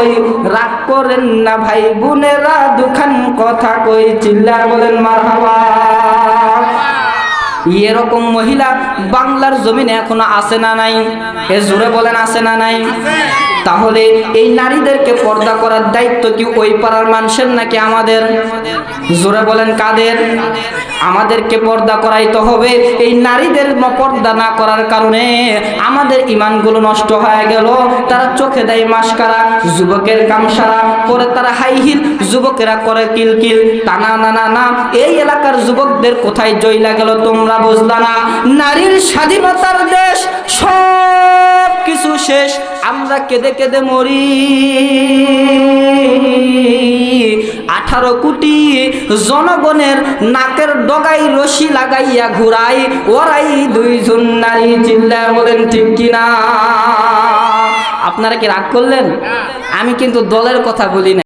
হই, রাগ করেন না ভাই বোনেরা, দুখান কথা কই, চিল্লার বলেন মারহাবা। এরকম মহিলা বাংলার জমিনে এখনো আছে না নাই? এ জোরে বলেন আছে না নাই? তাহলে এই নারীদেরকে পর্দা করার দায়িত্ব কি ওই পাড়ার মানুষের নাকি আমাদের? জোরে বলেন কাদের? আমাদেরকে পর্দা করাইতে হবে। এই নারীদের পর্দা না করার কারণে আমাদের ইমানগুলো নষ্ট হয়ে গেল। তারা চোখে দেয় মাস্কারা, যুবকের কামসারা, পরে তারা হাই হিল, যুবকেরা করে কিলকিল, টানা নানা না। এই এলাকার যুবকদের কোথায় জয়লা গেল তোমরা বুঝলা না? নারীর স্বাধীনতার দেশ, সব কিছু শেষ, আমরা কেঁদে কেঁদে মরি। 18 কোটি জনগণের নাকের ডগাই রশি লাগাইয়া ঘুরাই, ওরাই 2 জন নারী, চিল্লায় বলেন ঠিক কিনা? আপনারা কি রাগ করলেন? আমি কিন্তু দলের কথা বলি না।